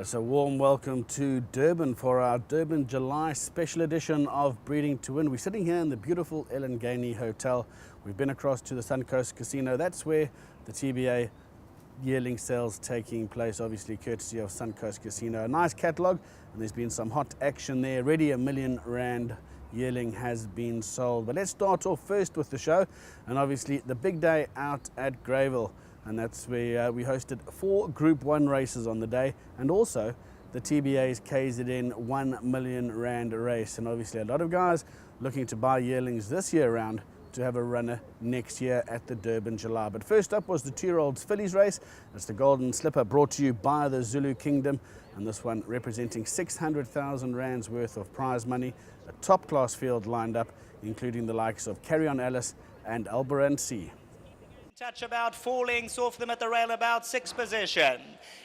So warm welcome to Durban for our Durban July special edition of Breeding to Win. We're sitting here in the beautiful Ellengani Hotel. We've been across to the Suncoast Casino. That's where the TBA yearling sales taking place, obviously courtesy of Suncoast Casino. A nice catalogue, and there's been some hot action there. Already R1 million yearling has been sold. But let's start off first with the show, and obviously the big day out at Greyville. And that's where we hosted 4 Group 1 races on the day, and also the TBA's KZN R1 million race. And obviously a lot of guys looking to buy yearlings this year round to have a runner next year at the Durban July. But first up was the 2-year-olds fillies race. It's the Golden Slipper, brought to you by the Zulu Kingdom, and this one representing 600,000 rands worth of prize money. A top-class field lined up, including the likes of Carry On Alice and Alboran C. Touch about 4 lengths off them at the rail, about 6th position.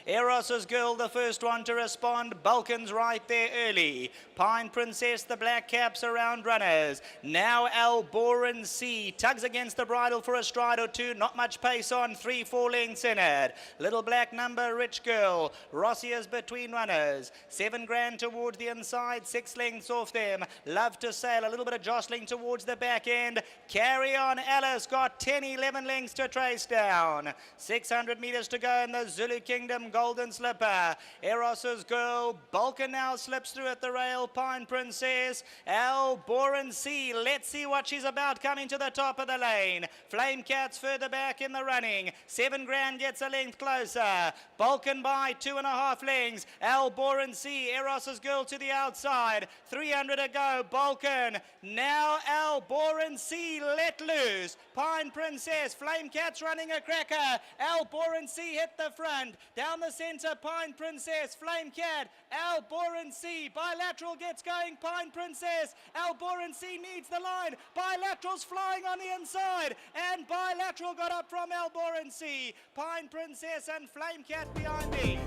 Eros's Girl, the first one to respond. Balkan's right there early. Pine Princess, the black caps around runners. Now Alboran C tugs against the bridle for a stride or two. Not much pace on, 3-4 lengths in it. Little Black Number, Rich Girl. Rossi is between runners. 7 grand towards the inside, 6 lengths off them. Love to Sail, a little bit of jostling towards the back end. Carry On Alice got 10-11 lengths to trace down. 600 meters to go in the Zulu Kingdom Golden Slipper. Eros's Girl. Balkan now slips through at the rail. Pine Princess. Alboran C. Let's see what she's about coming to the top of the lane. Flame Cat's further back in the running. 7 grand gets a length closer. Balkan by 2.5 lengths. Alboran C. Eros's Girl to the outside. 300 to go. Balkan. Now Alboran C. Let loose. Pine Princess. Flame Cat's running a cracker. Alboran C hit the front. Down the center, Pine Princess. Flame Cat. Alboran C. Bilateral gets going. Pine Princess. Alboran C needs the line. Bilateral's flying on the inside. And Bilateral got up from Alboran C. Pine Princess and Flame Cat behind these.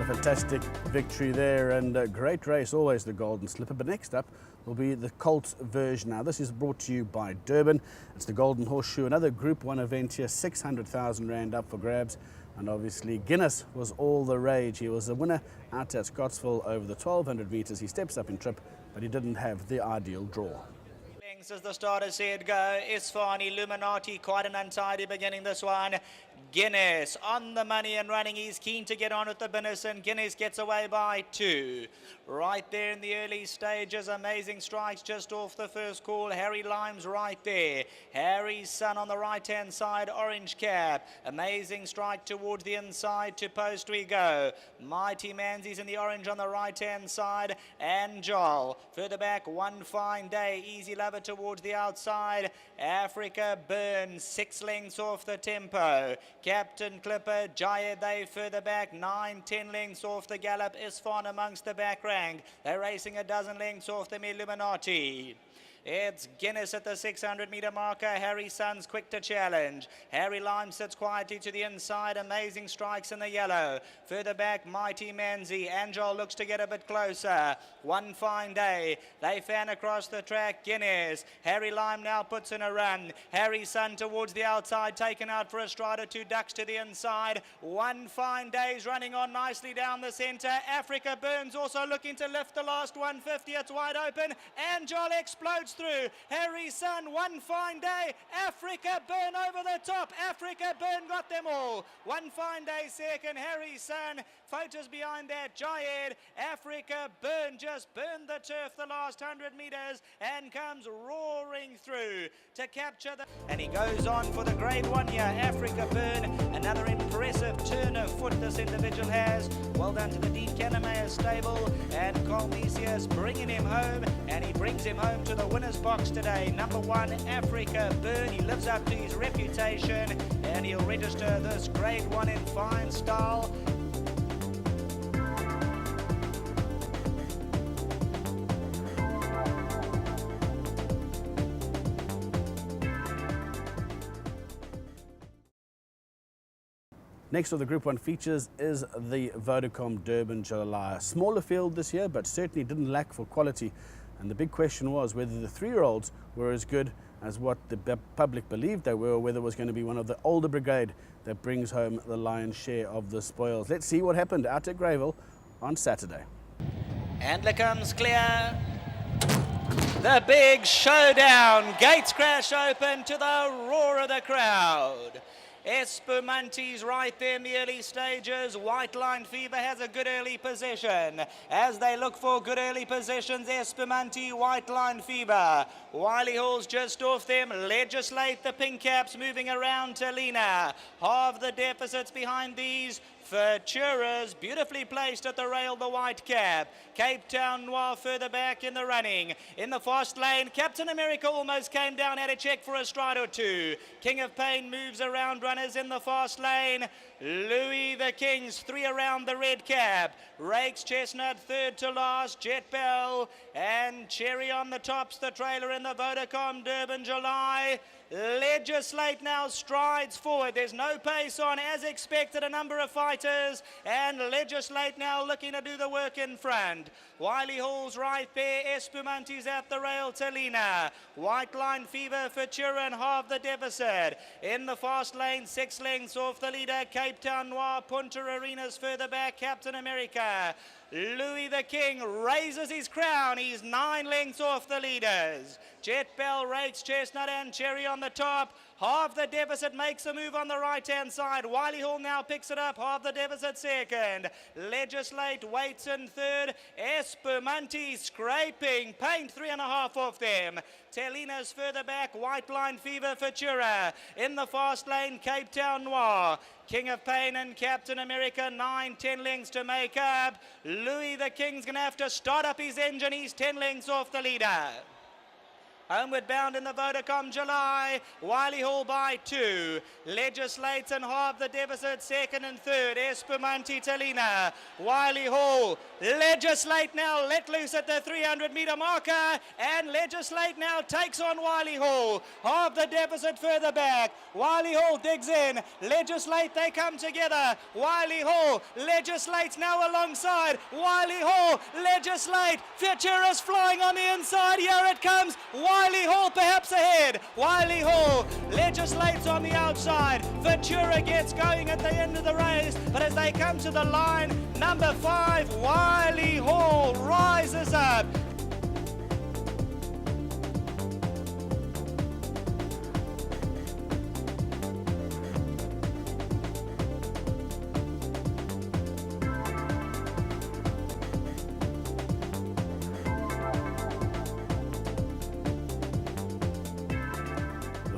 Fantastic victory there, and a great race, always the Golden Slipper. But next up will be the Colt version. Now this is brought to you by Durban. It's the Golden Horseshoe, another Group 1 event here, 600,000 rand up for grabs. And obviously Guinness was all the rage. He was a winner out at Scottsville over the 1200 meters. He steps up in trip, but he didn't have the ideal draw. As the starter said go, Isfani, Illuminati, quite an untidy beginning this one. Guinness on the money and running. He's keen to get on with the business, and Guinness gets away by 2. Right there in the early stages, amazing strikes just off the first call. Harry Lime's right there. Harry's son on the right-hand side, orange cap. Amazing strike towards the inside, to post we go. Mighty Manzi's in the orange on the right-hand side. Angel, further back, One Fine Day. Easy Lover towards the outside. Africa Burn, 6 lengths off the tempo. Captain Clipper, Jaya, they further back, 9-10 lengths off the gallop. Isfan amongst the back rank. They're racing a dozen lengths off them, Illuminati. It's Guinness at the 600-meter marker. Harry Sun's quick to challenge. Harry Lime sits quietly to the inside. Amazing strikes in the yellow. Further back, Mighty Manzi. Angel looks to get a bit closer. One Fine Day. They fan across the track. Guinness. Harry Lime now puts in a run. Harry Sun towards the outside, taken out for a stride or 2. Ducks to the inside. One Fine Day's running on nicely down the center. Africa Burns also looking to lift the last 150. It's wide open. Angel explodes through. Harry Sun, One Fine Day. Africa Burn over the top. Africa Burn got them all. One Fine Day second. Harry Sun. Photos behind that. Jayed. Africa Burn just burned the turf the last 100 meters and comes roaring through to capture the... And he goes on for the grade 1 here. Africa Burn. Another impressive turn of foot this individual has. Well done to the Dean Cannemeyer stable and Colmesius bringing him home, and he brings him home to the winner's box today. Number 1, Africa Burn. He lives up to his reputation, and he'll register this grade 1 in fine style. Next of the Group 1 features is the Vodacom Durban July. A smaller field this year, but certainly didn't lack for quality. And the big question was whether the 3-year-olds were as good as what the public believed they were, or whether it was going to be one of the older brigade that brings home the lion's share of the spoils. Let's see what happened out at Greyville on Saturday. Handler comes clear. The big showdown. Gates crash open to the roar of the crowd. Espumanti's right there in the early stages. White Line Fever has a good early position. As they look for good early positions, Espumanti, White Line Fever. Wiley Hall's just off them. Legislate the pink caps moving around Talina. Halve the deficits behind these. Futura's beautifully placed at the rail, the white cap. Cape Town Noir further back in the running. In the fast lane, Captain America almost came down, had a check for a stride or two. King of Pain moves around runners in the fast lane. Louis the King's 3 around the red cap. Rakes Chestnut third to last. Jet Bell and Cherry on the tops, the trailer in the Vodacom Durban July. Legislate now strides forward. There's no pace on as expected, a number of fighters, and Legislate now looking to do the work in front. Wiley Hall's right there. Espumanti's at the rail. Talina. White Line Fever for Turin. Halve the deficit. In the fast lane, 6 lengths off the leader. Cape Town Noir. Punta Arenas further back. Captain America. Louis the King raises his crown. He's 9 lengths off the leaders. Jet Bell, Rakes, Chestnut and Cherry on the top. Halve the deficit makes a move on the right-hand side. Wiley Hall now picks it up. Halve the deficit second. Legislate waits in third. Espumanti scraping. Paint 3.5 off them. Telina's further back. White Line Fever Futura. In the fast lane, Cape Town Noir. King of Pain and Captain America, 9-10 lengths to make up. Louis the King's going to have to start up his engine. He's 10 lengths off the leader. Homeward bound in the Vodacom July. Wiley Hall by 2. Legislates and halve the deficit second and third. Espumanti Talina. Wiley Hall. Legislate now let loose at the 300-meter marker. And Legislate now takes on Wiley Hall. Halve the deficit further back. Wiley Hall digs in. Legislate, they come together. Wiley Hall. Legislates now alongside. Wiley Hall. Legislate. Futura's flying on the inside. Here it comes. Wiley Hall perhaps ahead. Wiley Hall legislates on the outside. Futura gets going at the end of the race, but as they come to the line, number 5, Wiley Hall rises up.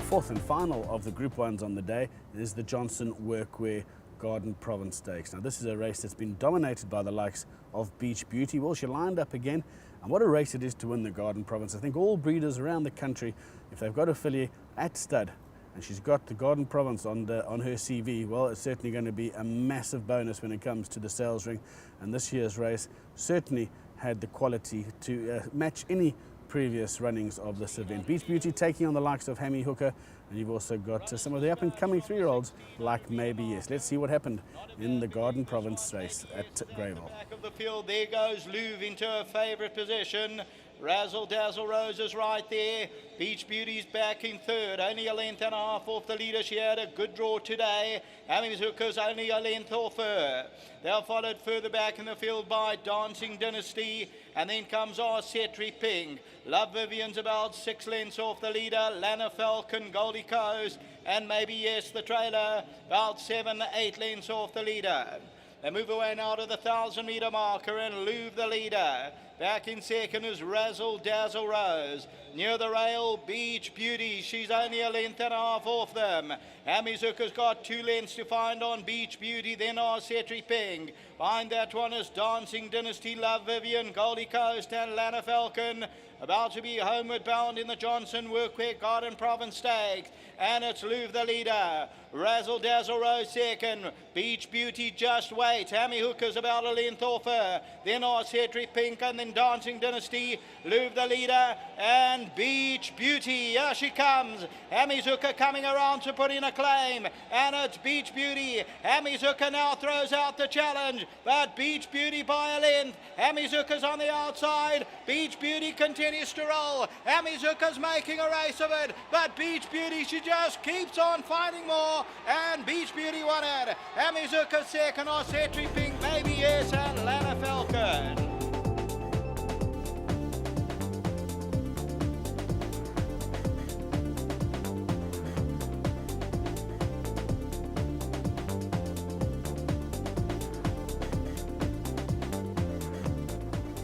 Fourth and final of the Group 1s on the day is the Johnson Workwear Garden Province Stakes. Now this is a race that's been dominated by the likes of Beach Beauty. Well, she lined up again, and what a race it is to win the Garden Province. I think all breeders around the country, if they've got a filly at stud and she's got the Garden Province on her CV, well, it's certainly going to be a massive bonus when it comes to the sales ring. And this year's race certainly had the quality to match any previous runnings of this event. Beach Beauty taking on the likes of Hammy Hooker, and you've also got some of the up-and-coming 3-year-olds like Maybe Yes. Let's see what happened in the Garden Province race at Greyville. Back of the field, there goes Louvre into her favourite position. Razzle Dazzle Rose is right there. Beach Beauty's back in third, only a length and a half off the leader. She had a good draw today. Hammy's Hooker's only a length off her. They're followed further back in the field by Dancing Dynasty, and then comes our Cetri Ping. Love Vivian's about 6 lengths off the leader. Lana Falcon, Goldie Coast, and Maybe Yes, the trailer, about 7-8 lengths off the leader. They move away now to the 1,000-meter marker, and Louvre the leader. Back in second is Razzle Dazzle Rose. Near the rail, Beach Beauty. She's only a length and a half off them. Hammy's Hooker's got 2 lengths to find on Beach Beauty. Then our Cetri Ping. Behind that one is Dancing Dynasty, Love Vivian, Goldie Coast, and Lana Falcon. About to be homeward bound in the Johnson Workwear Garden Province Stakes. And it's Louvre the leader. Razzle Dazzle Rose second. Beach Beauty just wait. Hammy Hooker's about a length off her. Then our Cetri Pink, and then Dancing Dynasty, Louvre the leader, and Beach Beauty. Here she comes. Hamizuka coming around to put in a claim, and it's Beach Beauty. Hamizuka now throws out the challenge, but Beach Beauty by a length. Hamizuka's on the outside. Beach Beauty continues to roll. Hamizuka's making a race of it, but Beach Beauty, she just keeps on finding more, and Beach Beauty won it. Hamizuka second, Ossetri Pink, Baby Yes, and Lana Falcon.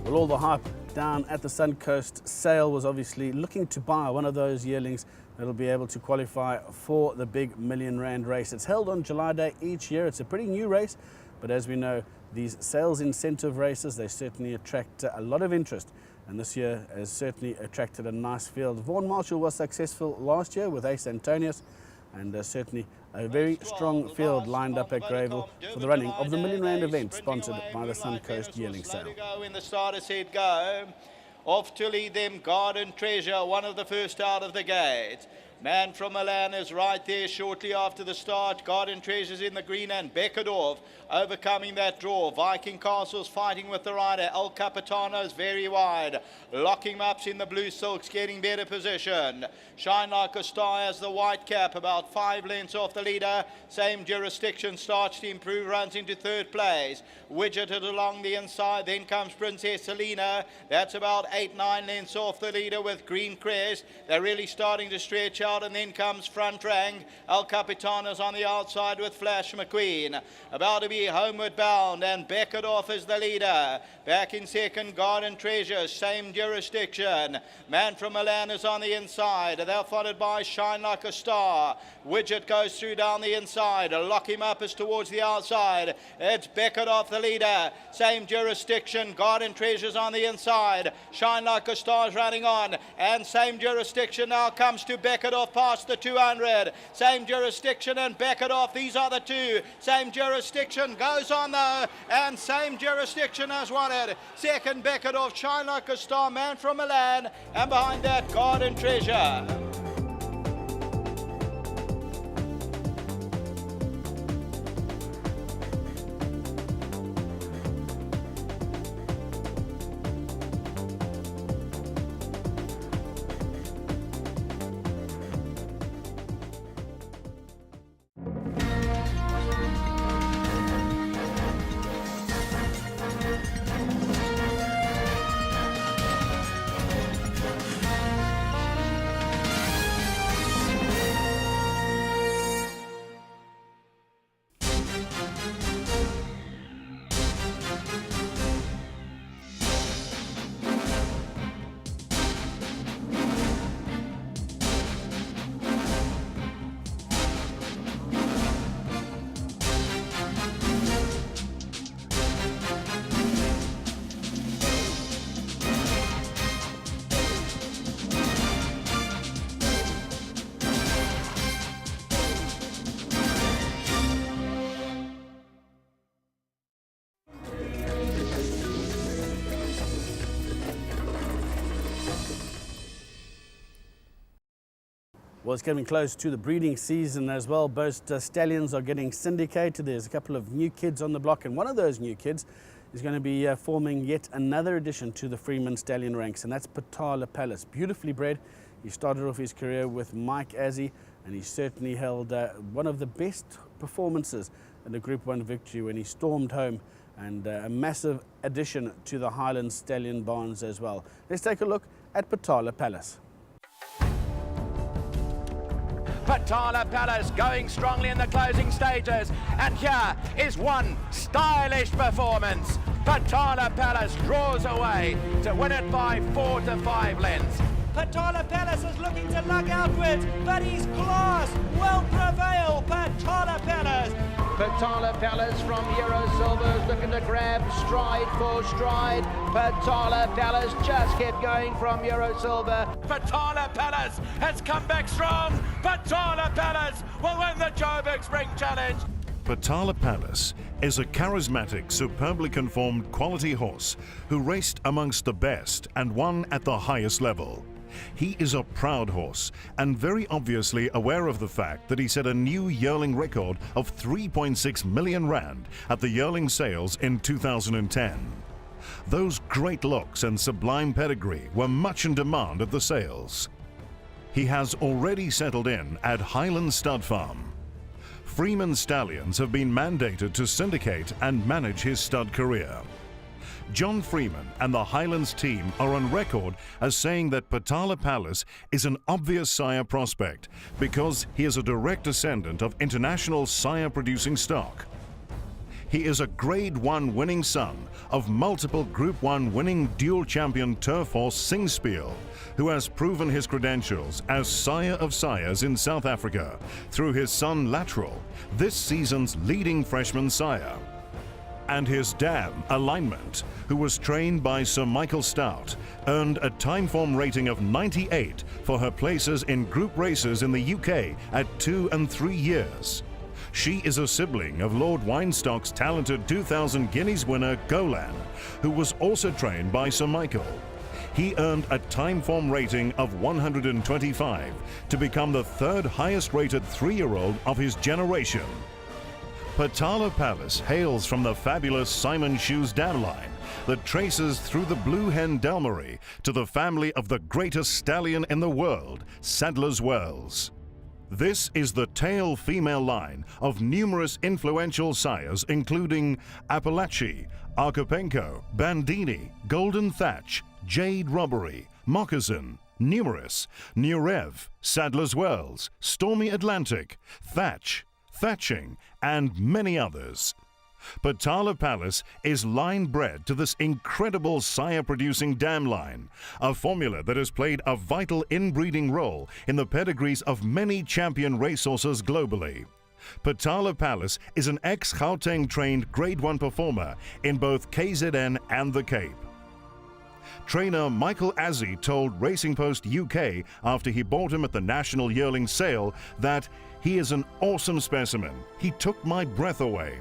Well, all the hype down at the Suncoast sale was obviously looking to buy one of those yearlings that'll be able to qualify for the big R1 million race. It's held on July Day each year. It's a pretty new race, but as we know, these sales incentive races, they certainly attract a lot of interest. And this year has certainly attracted a nice field. Vaughan Marshall was successful last year with Ace Antonius, and certainly a very strong field lined up at Greyville for the running of the R1 million event sponsored by the Suncoast Yearling sale. When the starter said go, off to lead them Garden Treasure, one of the first out of the gate. Man from Milan is right there shortly after the start. Garden Treasure's in the green, and Beckerdorf overcoming that draw. Viking Castle's fighting with the rider. El Capitano's very wide. Locking Ups in the blue silks, getting better position. Shine Like a Star has the white cap, about 5 lengths off the leader. Same jurisdiction starts to improve, runs into third place. Widgeted along the inside, then comes Princess Selena. That's about 8-9 lengths off the leader with Green Crest. They're really starting to stretch out, and then comes Front Rank. El Capitano's on the outside with Flash McQueen. About to be homeward bound, and Beckerdorf is the leader. Back in second, Garden Treasure, same jurisdiction. Man from Milan is on the inside. They're followed by Shine Like a Star. Widget goes through down the inside. Lock Him Up is towards the outside. It's Beckerdorf the leader. Same jurisdiction. Garden Treasure's on the inside. Shine Like a Star's running on. And same jurisdiction now comes to Beckerdorf past the 200. Same jurisdiction and Beckerdorf. These are the two. Same jurisdiction goes on though. And same jurisdiction has won it. Second Beckerdorf, Shine Like a Star, Man from Milan. And behind that, Garden Treasure. Well, it's getting close to the breeding season as well. Both stallions are getting syndicated. There's a couple of new kids on the block, and one of those new kids is going to be forming yet another addition to the Freeman Stallion ranks, and that's Potala Palace. Beautifully bred. He started off his career with Mike Azzi, and he certainly held one of the best performances in the Group 1 victory when he stormed home, and a massive addition to the Highland Stallion barns as well. Let's take a look at Potala Palace. Potala Palace going strongly in the closing stages, and here is one stylish performance. Potala Palace draws away to win it by 4 to 5 lengths. Potala Palace is looking to lug outwards, but his class will prevail. Potala Palace. Potala Palace from Euro Silver is looking to grab stride for stride. Potala Palace just kept going from Euro Silver. Potala Palace has come back strong. Potala Palace will win the Joburg Spring Challenge. Potala Palace is a charismatic, superbly conformed quality horse who raced amongst the best and won at the highest level. He is a proud horse and very obviously aware of the fact that he set a new yearling record of 3.6 million rand at the yearling sales in 2010. Those great looks and sublime pedigree were much in demand at the sales. He has already settled in at Highland Stud Farm. Freeman Stallions have been mandated to syndicate and manage his stud career. John Freeman and the Highlands team are on record as saying that Potala Palace is an obvious sire prospect because he is a direct descendant of international sire-producing stock. He is a Grade 1 winning son of multiple Group 1 winning dual champion turf horse Singspiel, who has proven his credentials as sire of sires in South Africa through his son Lateral, this season's leading freshman sire. And his dam, Alignment, who was trained by Sir Michael Stout, earned a Timeform rating of 98 for her places in group races in the UK at 2 and 3 years. She is a sibling of Lord Weinstock's talented 2000 Guineas winner Golan, who was also trained by Sir Michael. He earned a Timeform rating of 125 to become the third highest rated 3-year-old of his generation. Potala Palace hails from the fabulous Simon Shoes dam line that traces through the Blue Hen Delmery to the family of the greatest stallion in the world, Sadler's Wells. This is the tail female line of numerous influential sires including Appalachie, Arkopenko, Bandini, Golden Thatch, Jade Robbery, Moccasin, Numerous, Nurev, Sadler's Wells, Stormy Atlantic, Thatch, Thatching, and many others. Potala Palace is line bred to this incredible sire-producing dam line, a formula that has played a vital inbreeding role in the pedigrees of many champion racehorses globally. Potala Palace is an ex-Gauteng-trained Grade 1 performer in both KZN and the Cape. Trainer Michael Azzi told Racing Post UK after he bought him at the National Yearling Sale that he is an awesome specimen. He took my breath away.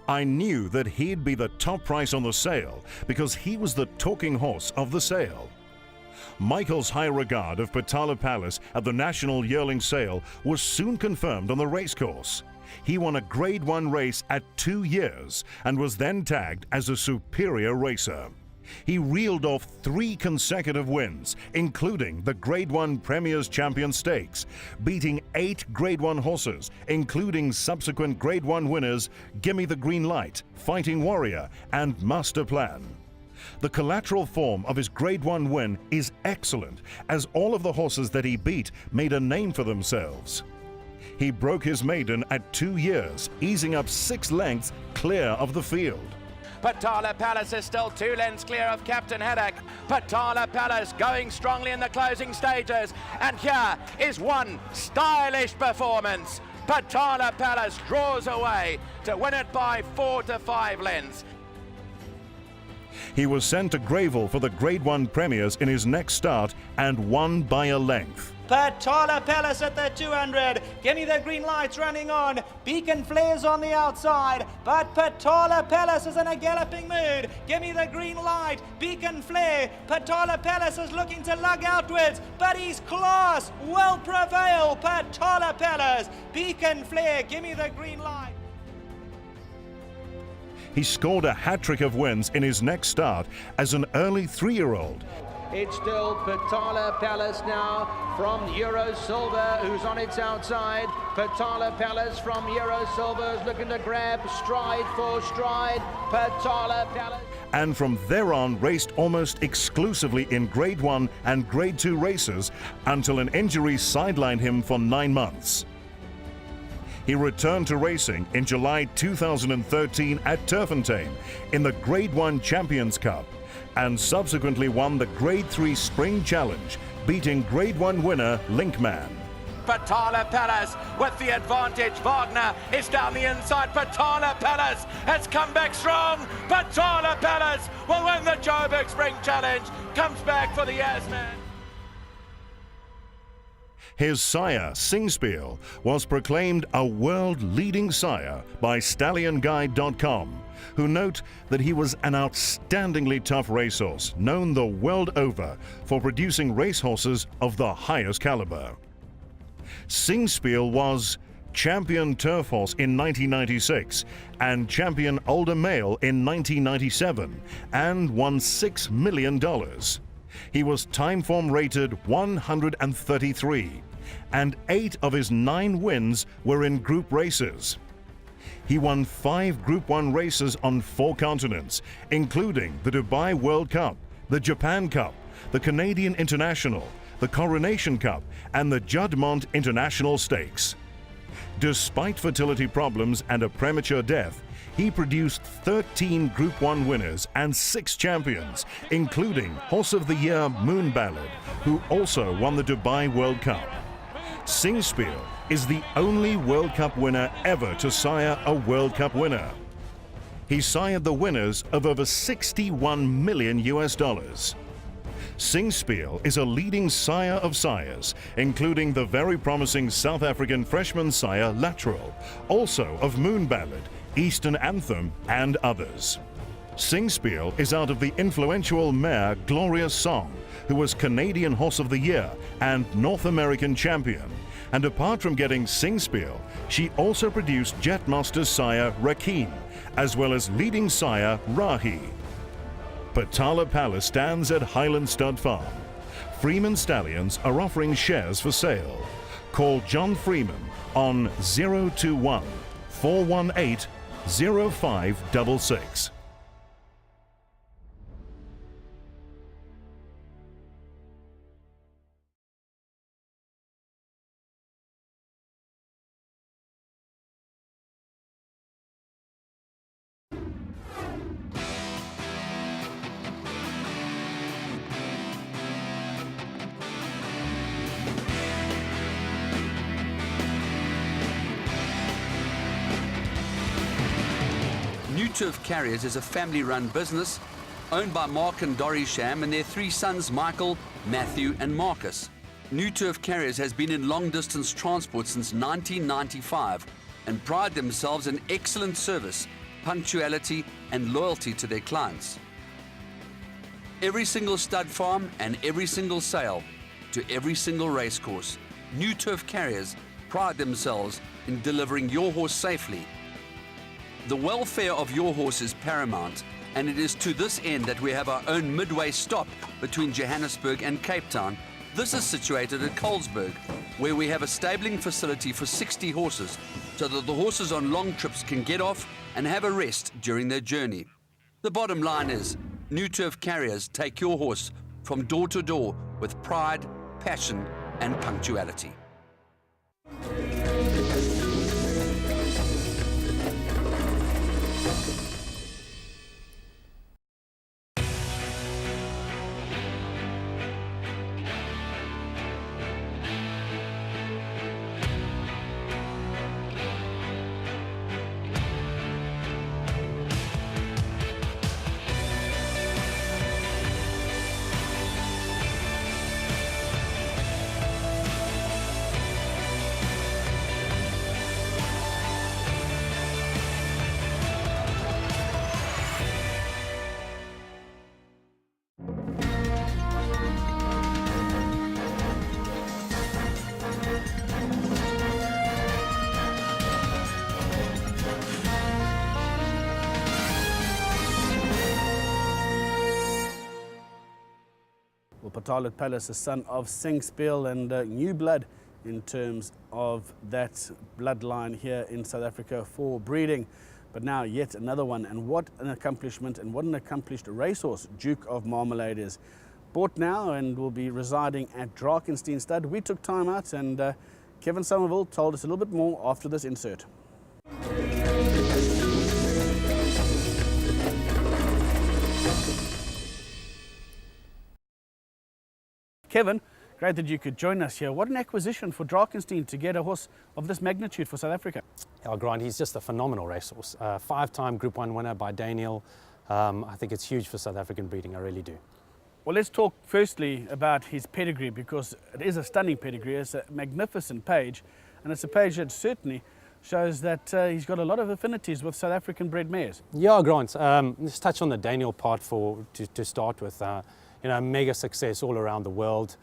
I knew that he'd be the top price on the sale because he was the talking horse of the sale. Michael's high regard of Potala Palace at the National Yearling Sale was soon confirmed on the racecourse. He won a Grade 1 race at 2 years and was then tagged as a superior racer. He reeled off 3 consecutive wins, including the Grade 1 Premier's Champion Stakes, beating 8 Grade 1 horses, including subsequent Grade 1 winners Gimme the Green Light, Fighting Warrior, and Master Plan. The collateral form of his Grade 1 win is excellent, as all of the horses that he beat made a name for themselves. He broke his maiden at 2 years, easing up 6 lengths clear of the field. Potala Palace is still 2 lengths clear of Captain Haddock. Potala Palace going strongly in the closing stages. And here is one stylish performance. Potala Palace draws away to win it by 4 to 5 lengths. He was sent to Greyville for the Grade 1 Premiers in his next start and won by a length. Potala Palace at the 200. Give me the green lights running on. Beacon Flares on the outside. But Potala Palace is in a galloping mood. Give me the green light. Beacon Flare. Potala Palace is looking to lug outwards. But his class will prevail. Potala Palace. Beacon Flare. Give me the green light. He scored a hat-trick of wins in his next start as an early 3-year-old. It's still Potala Palace now from Euro Silver, who's on its outside. Potala Palace from Euro Silver is looking to grab stride for stride. Potala Palace. And from there on raced almost exclusively in Grade 1 and Grade 2 races until an injury sidelined him for 9 months. He returned to racing in July 2013 at Turffontein in the Grade 1 Champions Cup and subsequently won the Grade 3 Spring Challenge, beating Grade 1 winner Linkman. Potala Palace with the advantage. Wagner is down the inside. Potala Palace has come back strong. Potala Palace will win the Joburg Spring Challenge. Comes back for the Yasman. His sire, Singspiel, was proclaimed a world-leading sire by StallionGuide.com, who note that he was an outstandingly tough racehorse, known the world over for producing racehorses of the highest caliber. Singspiel was champion turf horse in 1996 and champion older male in 1997 and won $6 million. He was Timeform rated 133, and 8 of his 9 wins were in group races. He won 5 Group 1 races on 4 continents, including the Dubai World Cup, the Japan Cup, the Canadian International, the Coronation Cup, and the Juddmonte International Stakes. Despite fertility problems and a premature death, he produced 13 Group 1 winners and 6 champions, including Horse of the Year Moon Ballad, who also won the Dubai World Cup. Singspiel is the only World Cup winner ever to sire a World Cup winner. He sired the winners of over $61 million. Singspiel is a leading sire of sires, including the very promising South African freshman sire Lateral, also of Moon Ballad, Eastern Anthem, and others. Singspiel is out of the influential mare Glorious Song, who was Canadian Horse of the Year and North American Champion. And apart from getting Singspiel, she also produced Jetmaster's sire Rakeen, as well as leading sire Rahi. Potala Palace stands at Highland Stud Farm. Freeman Stallions are offering shares for sale. Call John Freeman on 021 418 0566. New Turf Carriers is a family-run business owned by Mark and Dory Sham and their 3 sons, Michael, Matthew and Marcus. New Turf Carriers has been in long-distance transport since 1995 and pride themselves in excellent service, punctuality and loyalty to their clients. Every single stud farm and every single sale to every single racecourse, New Turf Carriers pride themselves in delivering your horse safely. The welfare of your horse is paramount, and it is to this end that we have our own midway stop between Johannesburg and Cape Town. This is situated at Colesberg, where we have a stabling facility for 60 horses, so that the horses on long trips can get off and have a rest during their journey. The bottom line is, New Turf Carriers take your horse from door to door with pride, passion and punctuality. Well, Potala Palace, a son of Singspiel and new blood in terms of that bloodline here in South Africa for breeding. But now yet another one, and what an accomplishment and what an accomplished racehorse Duke of Marmalade is. Bought now and will be residing at Drakenstein Stud. We took time out and Kevin Sommerville told us a little bit more after this insert. Kevin, great that you could join us here. What an acquisition for Drakenstein to get a horse of this magnitude for South Africa. Yeah, Grant, he's just a phenomenal racehorse. 5-time Group 1 winner by Daniel. I think it's huge for South African breeding, I really do. Well, let's talk firstly about his pedigree, because it is a stunning pedigree. It's a magnificent page, and it's a page that certainly shows that he's got a lot of affinities with South African bred mares. Yeah, Grant. Let's touch on the Daniel part to start with. Mega success all around the world.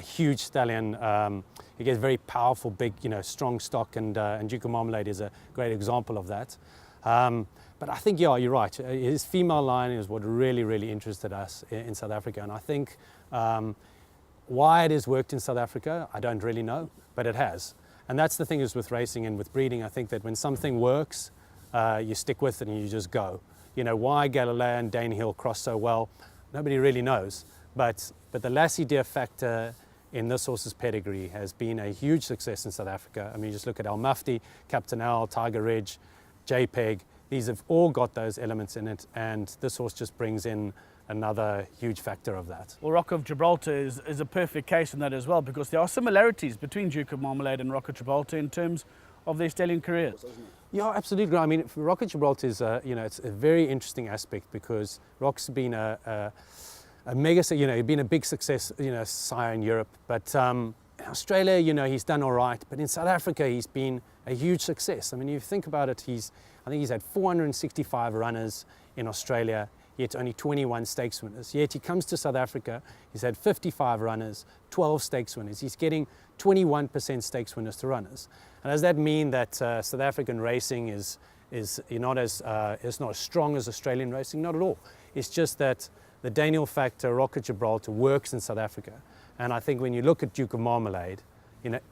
Huge stallion. He gets very powerful, big, strong stock, and Duke of Marmalade is a great example of that. But I think, yeah, you're right. His female line is what really, really interested us in South Africa. And I think why it has worked in South Africa, I don't really know, but it has. And that's the thing is with racing and with breeding. I think that when something works, you stick with it and you just go. Why Galileo and Danehill cross so well, nobody really knows. But the Lassie Deer factor in this horse's pedigree has been a huge success in South Africa. I mean, just look at Al Mufti, Captain Al, Tiger Ridge, JPEG. These have all got those elements in it, and this horse just brings in another huge factor of that. Well, Rock of Gibraltar is a perfect case in that as well, because there are similarities between Duke of Marmalade and Rock of Gibraltar in terms of their stallion careers. Yeah, absolutely. I mean, Rock of Gibraltar is, it's a very interesting aspect, because Rock's been a mega, he's been a big success, sire in Europe, but in Australia, he's done all right, but in South Africa, he's been a huge success. I mean, if you think about it, I think he's had 465 runners in Australia, yet only 21 stakes winners. Yet he comes to South Africa, he's had 55 runners, 12 stakes winners. He's getting 21% stakes winners to runners. And does that mean that South African racing is not as strong as Australian racing? Not at all. It's just that the Daniel factor, Rock of Gibraltar, works in South Africa. And I think when you look at Duke of Marmalade,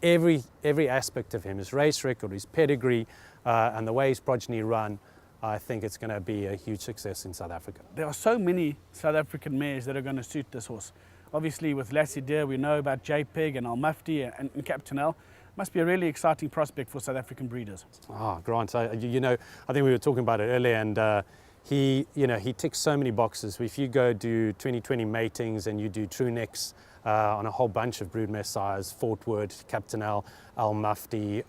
every aspect of him, his race record, his pedigree, and the way his progeny run, I think it's going to be a huge success in South Africa. There are so many South African mares that are going to suit this horse. Obviously, with Lassie Deer, we know about JPEG and Al Mufti and Captain L. Must be a really exciting prospect for South African breeders. Grant, I think we were talking about it earlier, and he ticks so many boxes. If you go do 2020 matings and you do true necks on a whole bunch of broodmare sires, Fort Worth, Captain Al Mufti,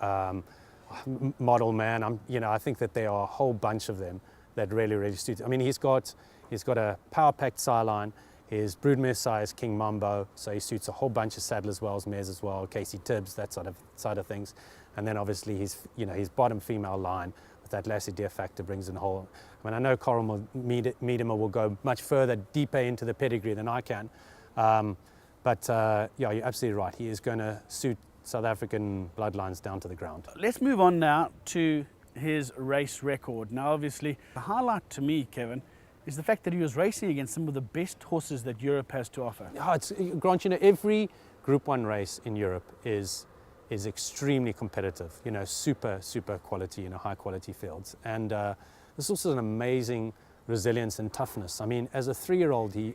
Model Man, I think that there are a whole bunch of them that really, really suit. I mean, he's got a power-packed sire line. His broodmare sire is King Mambo, so he suits a whole bunch of saddle as well, mares as well, Casey Tibbs, that sort of side of things. And then obviously his bottom female line with that Lassie Deer factor brings in a whole. I mean, I know Coral Meadham will go much further, deeper into the pedigree than I can. But you're absolutely right. He is going to suit South African bloodlines down to the ground. Let's move on now to his race record. Now, obviously, the highlight to me, Kevin, is the fact that he was racing against some of the best horses that Europe has to offer. Grant, every Group 1 race in Europe is extremely competitive, super quality, high quality fields. And this also is an amazing resilience and toughness. I mean, as a 3-year-old, he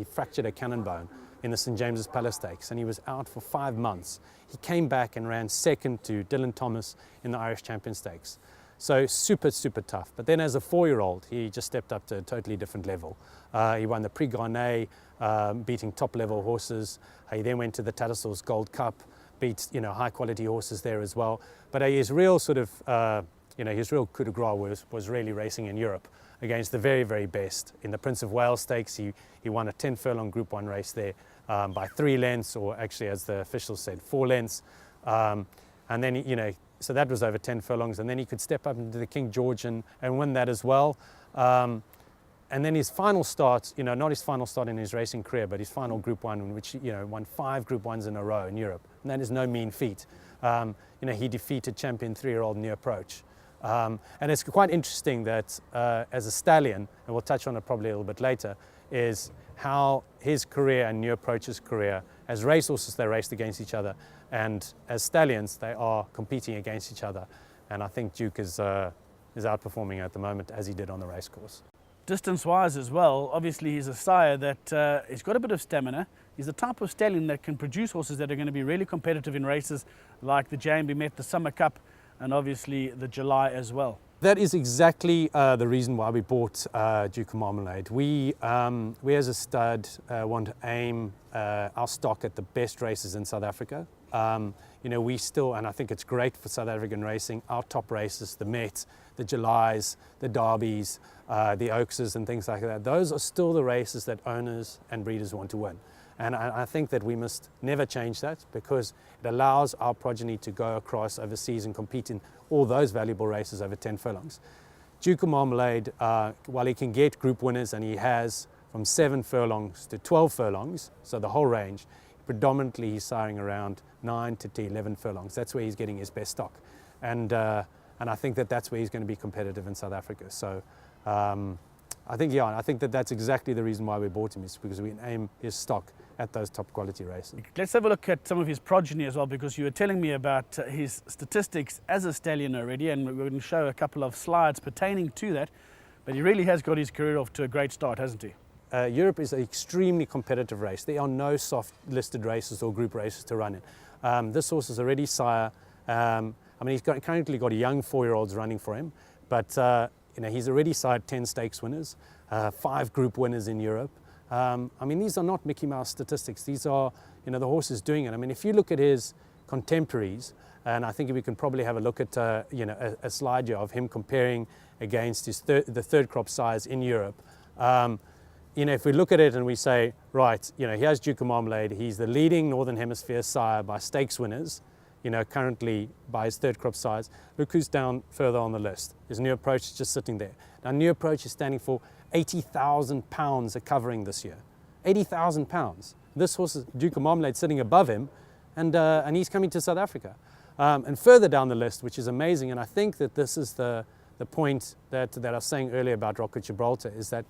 fractured a cannon bone in the St. James's Palace Stakes, and he was out for 5 months. He came back and ran second to Dylan Thomas in the Irish Champion Stakes. So super tough. But then as a 4-year-old, he just stepped up to a totally different level. He won the Prix Garnet, beating top level horses. He then went to the Tattersalls Gold Cup, beat high quality horses there as well. But his real sort of his real coup de grace was really racing in Europe against the very, very best. In the Prince of Wales Stakes, he won a 10 furlong Group 1 race there by 3 lengths, or actually, as the officials said, 4 lengths. And then, so that was over 10 furlongs. And then he could step up into the King George and win that as well. And then his final start, not his final start in his racing career, but his final Group 1, in which he won 5 Group 1s in a row in Europe. And that is no mean feat. He defeated champion 3-year-old New Approach. And it's quite interesting that as a stallion, and we'll touch on it probably a little bit later, is how his career and New Approach's career, as racehorses they raced against each other, and as stallions they are competing against each other. And I think Duke is outperforming at the moment, as he did on the racecourse. Distance-wise as well, obviously he's a sire that he's got a bit of stamina. He's the type of stallion that can produce horses that are going to be really competitive in races like the JMB Met, the Summer Cup, and obviously the July as well. That is exactly the reason why we bought Duke of Marmalade. We as a stud want to aim our stock at the best races in South Africa, You know, we still, and I think it's great for South African racing, our top races, the Met, the Julys, the Derbies, the Oakses and things like that, those are still the races that owners and breeders want to win. And I think that we must never change that, because it allows our progeny to go across overseas and compete in all those valuable races over 10 furlongs. Duke of Marmalade, while he can get group winners, and he has from 7 furlongs to 12 furlongs, so the whole range, predominantly he's siring around 9 to 11 furlongs. That's where he's getting his best stock. And I think that that's where he's going to be competitive in South Africa. So I think that that's exactly the reason why we bought him, is because we aim his stock at those top quality races. Let's have a look at some of his progeny as well, because you were telling me about his statistics as a stallion already, and we're going to show a couple of slides pertaining to that. But he really has got his career off to a great start, hasn't he? Europe is an extremely competitive race. There are no soft listed races or group races to run in. This horse is already sire. I mean, he's currently got young 4-year-olds running for him, but you know, he's already sired 10 stakes winners, 5 group winners in Europe. I mean, these are not Mickey Mouse statistics. These are, you know, the horse is doing it. I mean, if you look at his contemporaries, and I think we can probably have a look at, you know, a slide here of him comparing against his the third crop sires in Europe. You know, if we look at it and we say, right, you know, here's Duke of Marmalade. He's the leading Northern Hemisphere sire by stakes winners, you know, currently by his third crop sires. Look who's down further on the list. His New Approach is just sitting there. Now, New Approach is standing for 80,000 pounds a covering this year. 80,000 pounds. This horse, is Duke of Marmalade, sitting above him, and he's coming to South Africa. And further down the list, which is amazing, and I think that this is the point that I was saying earlier about Rocket Gibraltar, is that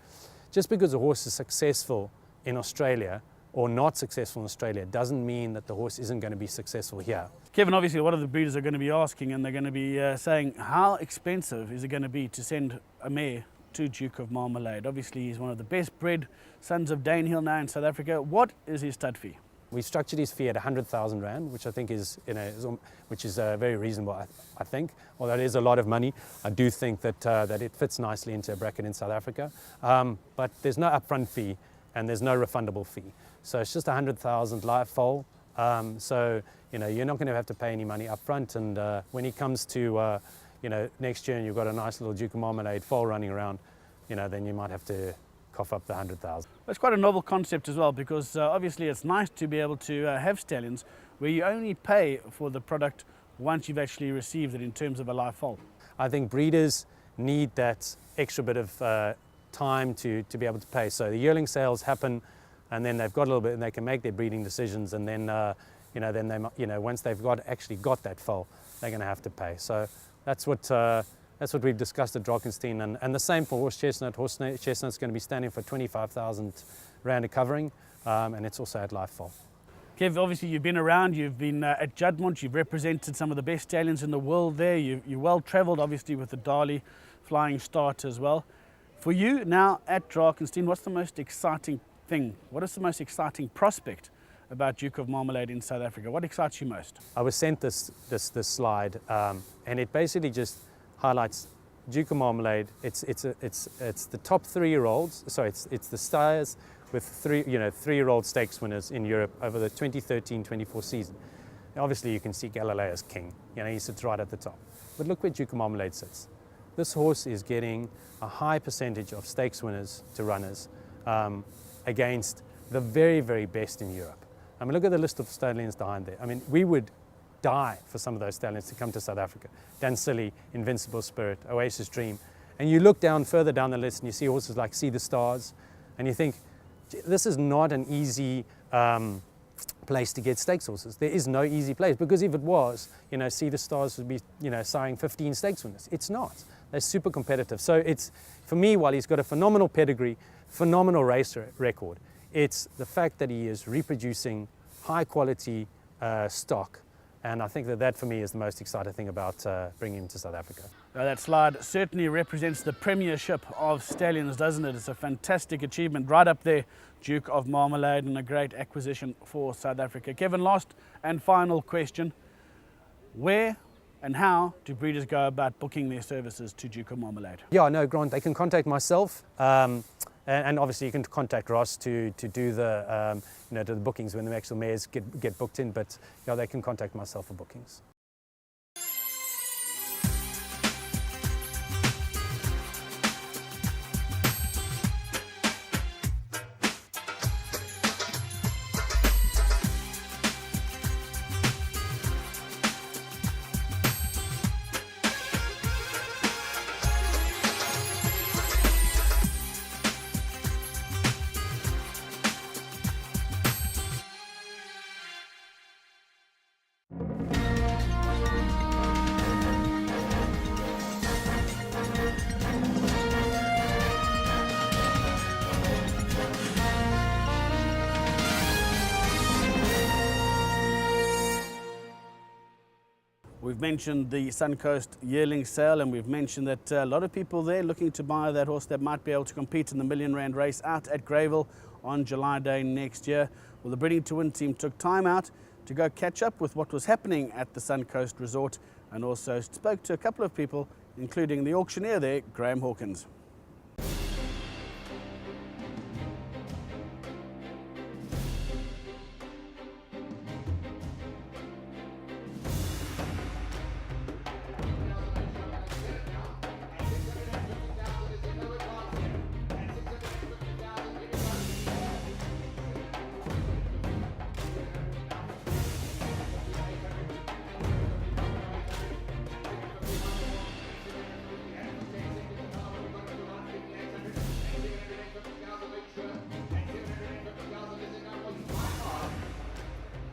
just because a horse is successful in Australia or not successful in Australia doesn't mean that the horse isn't going to be successful here. Kevin, obviously a lot of the breeders are going to be asking, and they're going to be saying, how expensive is it going to be to send a mare to Duke of Marmalade? Obviously he's one of the best bred sons of Danehill now in South Africa. What is his stud fee? We structured his fee at 100,000 Rand, which I think is, you know, which is very reasonable, I think. Although it is a lot of money, I do think that that it fits nicely into a bracket in South Africa. But there's no upfront fee and there's no refundable fee. So it's just 100,000 live foal. So, you know, you're not going to have to pay any money upfront. And when he comes to, you know, next year and you've got a nice little Duke of Marmalade foal running around, you know, then you might have to cough up the 100,000. It's quite a novel concept as well, because obviously it's nice to be able to have stallions where you only pay for the product once you've actually received it in terms of a live foal. I think breeders need that extra bit of time to be able to pay. So the yearling sales happen, and then they've got a little bit, and they can make their breeding decisions, and then you know, then they, you know, once they've actually got that foal, they're going to have to pay. So that's what we've discussed at Drakenstein, and the same for horse chestnut. Horse chestnut's going to be standing for 25,000 Rand a covering, and it's also at live foal. Kev, obviously you've been around, you've been at Juddmonte, you've represented some of the best stallions in the world there. You're well travelled, obviously, with the Dali Flying Start as well. For you now at Drakenstein, what's the most exciting thing? What is the most exciting prospect about Duke of Marmalade in South Africa? What excites you most? I was sent this slide, and it basically just highlights Duke of Marmalade. It's the top 3-year-olds. Sorry, it's the stars with 3-year-old stakes winners in Europe over the 2013-24 season. Now, obviously, you can see Galileo as king. You know, he sits right at the top. But look where Duke of Marmalade sits. This horse is getting a high percentage of stakes winners to runners against the very, very best in Europe. I mean, look at the list of stallions behind there. I mean, we would die for some of those stallions to come to South Africa. Dancilli, Invincible Spirit, Oasis Dream. And you look further down the list and you see horses like See the Stars, and you think, this is not an easy place to get stakes horses. There is no easy place, because if it was, you know, See the Stars would be, you know, siring 15 stakes winners. It's not. They're super competitive. So it's, for me, while he's got a phenomenal pedigree, phenomenal race record, it's the fact that he is reproducing high quality stock. And I think that for me is the most exciting thing about bringing him to South Africa. That slide certainly represents the premiership of stallions, doesn't it? It's a fantastic achievement right up there, Duke of Marmalade, and a great acquisition for South Africa. Kevin, last and final question. Where and how do breeders go about booking their services to Duke of Marmalade? Yeah, no, Grant, they can contact myself. And obviously you can contact Ross to do the to the bookings when the actual mares get booked in. But yeah, they can contact myself for bookings. We've mentioned the Suncoast Yearling sale, and we've mentioned that a lot of people there looking to buy that horse that might be able to compete in the R1 million race out at Greyville on July Day next year. Well, the Breeding to Win team took time out to go catch up with what was happening at the Suncoast Resort, and also spoke to a couple of people, including the auctioneer there, Graham Hawkins.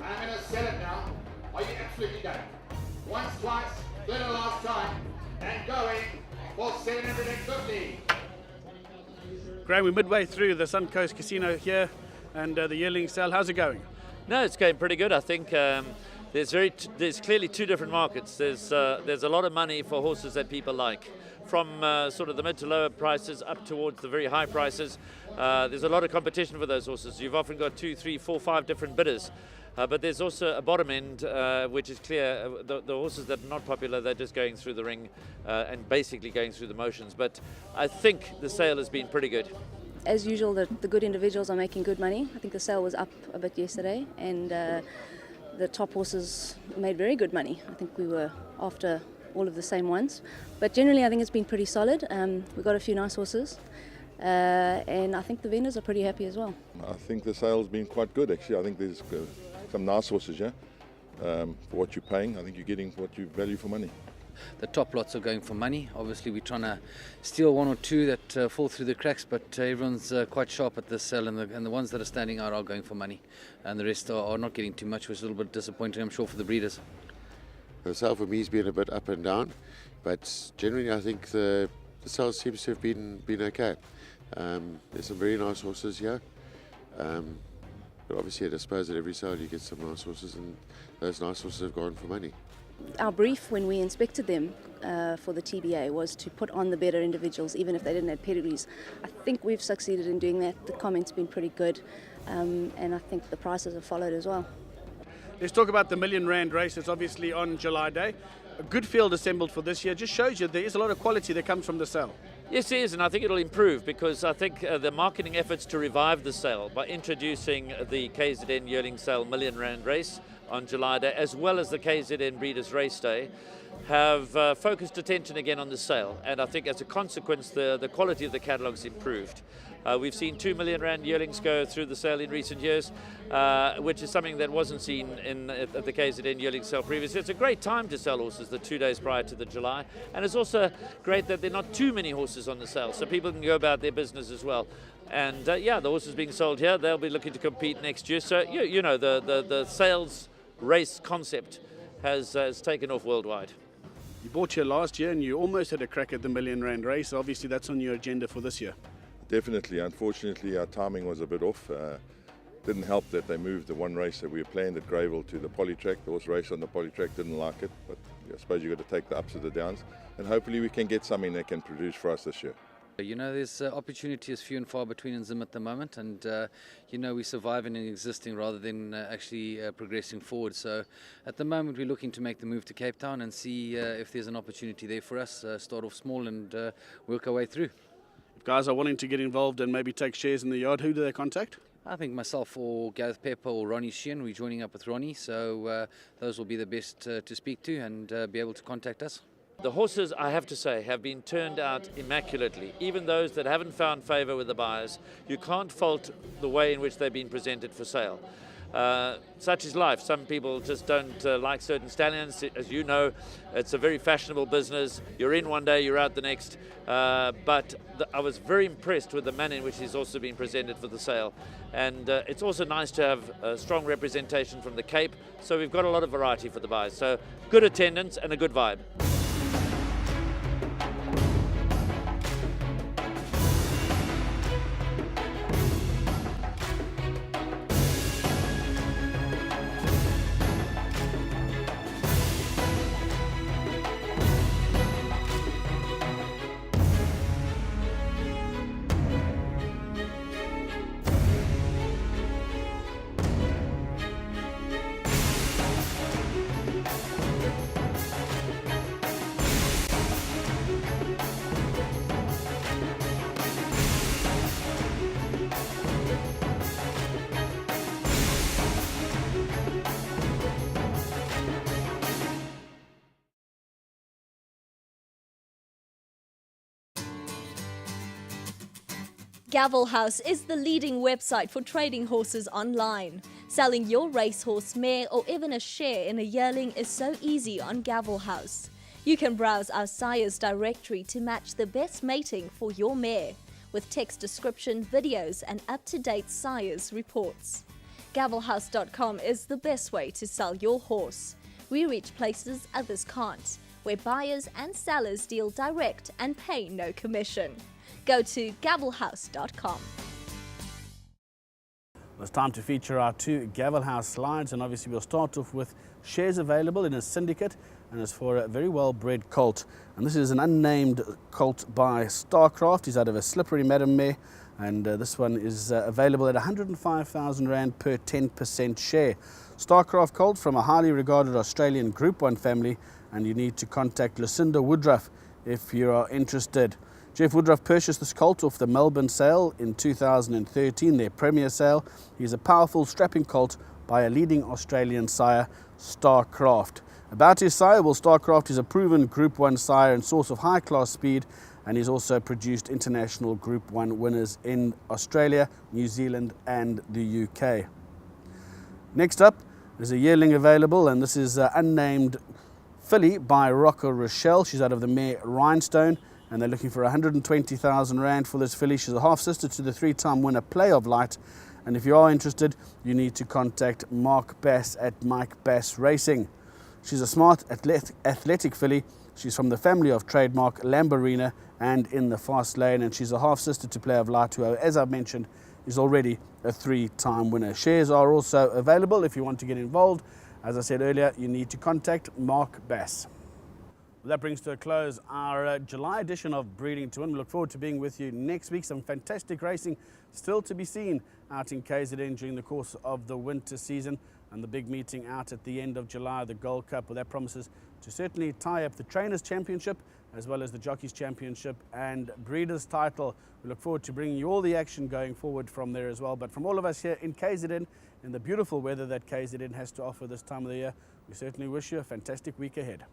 I'm going to sell it now. Are you absolutely done? Once, twice, third and last time, and going for 750. Graham, we're midway through the Suncoast Casino here and the Yearling sale. How's it going? No, it's going pretty good. I think there's clearly two different markets. There's a lot of money for horses that people like, from sort of the mid to lower prices up towards the very high prices. There's a lot of competition for those horses. You've often got 2, 3, 4, 5 different bidders. But there's also a bottom end, which is clear. The horses that are not popular, they're just going through the ring and basically going through the motions. But I think the sale has been pretty good. As usual, the good individuals are making good money. I think the sale was up a bit yesterday, and the top horses made very good money. I think we were after all of the same ones. But generally, I think it's been pretty solid. We've got a few nice horses. And I think the vendors are pretty happy as well. I think the sale's been quite good, actually. I think there's some nice horses, yeah. For what you're paying, I think you're getting what you value for money. The top lots are going for money. Obviously, we're trying to steal one or two that fall through the cracks, but everyone's quite sharp at this sale, and the ones that are standing out are going for money, and the rest are not getting too much, which is a little bit disappointing, I'm sure, for the breeders. The sale for me has been a bit up and down, but generally I think the sale seems to have been okay. There's some very nice horses here, but obviously I suppose at every sale you get some nice horses, and those nice horses have gone for money. Our brief when we inspected them for the TBA was to put on the better individuals, even if they didn't have pedigrees. I think we've succeeded in doing that. The comments have been pretty good, and I think the prices have followed as well. Let's talk about the R1 million race. It's obviously on July Day. A good field assembled for this year. Just shows you there is a lot of quality that comes from the sale. Yes, it is, and I think it'll improve, because I think the marketing efforts to revive the sale by introducing the KZN Yearling Sale R1 million race on July Day, as well as the KZN Breeders' Race Day, have focused attention again on the sale. And I think as a consequence, the quality of the catalogue's improved. We've seen R2 million yearlings go through the sale in recent years, which is something that wasn't seen at the KZN Yearling Sale previously. It's a great time to sell horses, the 2 days prior to the July. And it's also great that there are not too many horses on the sale, so people can go about their business as well. And yeah, the horses being sold here, they'll be looking to compete next year. So, you know, the sales race concept has taken off worldwide. You bought here last year and you almost had a crack at the R1 million race. Obviously that's on your agenda for this year. Definitely. Unfortunately, our timing was a bit off. Didn't help that they moved the one race that we were planned at Greyville to the polytrack. The horse race on the polytrack didn't like it, but I suppose you've got to take the ups and the downs, and hopefully we can get something that can produce for us this year. You know, there's opportunities few and far between in Zim at the moment, and you know, we're surviving and existing rather than actually progressing forward. So at the moment we're looking to make the move to Cape Town and see if there's an opportunity there for us, start off small and work our way through. guys are wanting to get involved and maybe take shares in the yard, who do they contact? I think myself or Gareth Pepper or Ronnie Sheehan, we're joining up with Ronnie, so those will be the best to speak to and be able to contact us. The horses, I have to say, have been turned out immaculately. Even those that haven't found favour with the buyers, you can't fault the way in which they've been presented for sale. Such is life. Some people just don't like certain stallions. As you know, it's a very fashionable business. You're in one day, you're out the next. But I was very impressed with the manner in which he's also been presented for the sale. And it's also nice to have a strong representation from the Cape. So we've got a lot of variety for the buyers. So good attendance and a good vibe. Gavel House is the leading website for trading horses online. Selling your racehorse, mare or even a share in a yearling is so easy on Gavel House. You can browse our sires directory to match the best mating for your mare with text description, videos and up-to-date sires reports. Gavelhouse.com is the best way to sell your horse. We reach places others can't, where buyers and sellers deal direct and pay no commission. Go to gavelhouse.com. It's time to feature our two Gavel House slides, and obviously we'll start off with shares available in a syndicate, and it's for a very well-bred colt. And this is an unnamed colt by Starcraft. He's out of a slippery Madam Mare, and this one is available at 105,000 Rand per 10% share. Starcraft colt from a highly regarded Australian Group 1 family, and you need to contact Lucinda Woodruff if you are interested. Jeff Woodruff purchased this colt off the Melbourne sale in 2013, their premier sale. He's a powerful, strapping colt by a leading Australian sire, Starcraft. About his sire, well, Starcraft is a proven Group 1 sire and source of high-class speed, and he's also produced international Group 1 winners in Australia, New Zealand and the UK. Next up is a yearling available, and this is unnamed filly by Rocco Rochelle. She's out of the mare Rhinestone, and they're looking for 120,000 Rand for this filly. She's a half-sister to the three-time winner Play of Light, and if you are interested, you need to contact Mark Bass at Mike Bass Racing. She's a smart, athletic filly. She's from the family of trademark Lamborghini and in the fast lane, and she's a half-sister to Play of Light, who, as I've mentioned, is already a three-time winner. Shares are also available if you want to get involved. As I said earlier, you need to contact Mark Bass. Well, that brings to a close our July edition of Breeding to Win. We look forward to being with you next week. Some fantastic racing still to be seen out in KZN during the course of the winter season, and the big meeting out at the end of July, the Gold Cup. Well, that promises to certainly tie up the Trainers' Championship as well as the Jockeys' Championship and Breeders' title. We look forward to bringing you all the action going forward from there as well. But from all of us here in KZN, in the beautiful weather that KZN has to offer this time of the year, we certainly wish you a fantastic week ahead.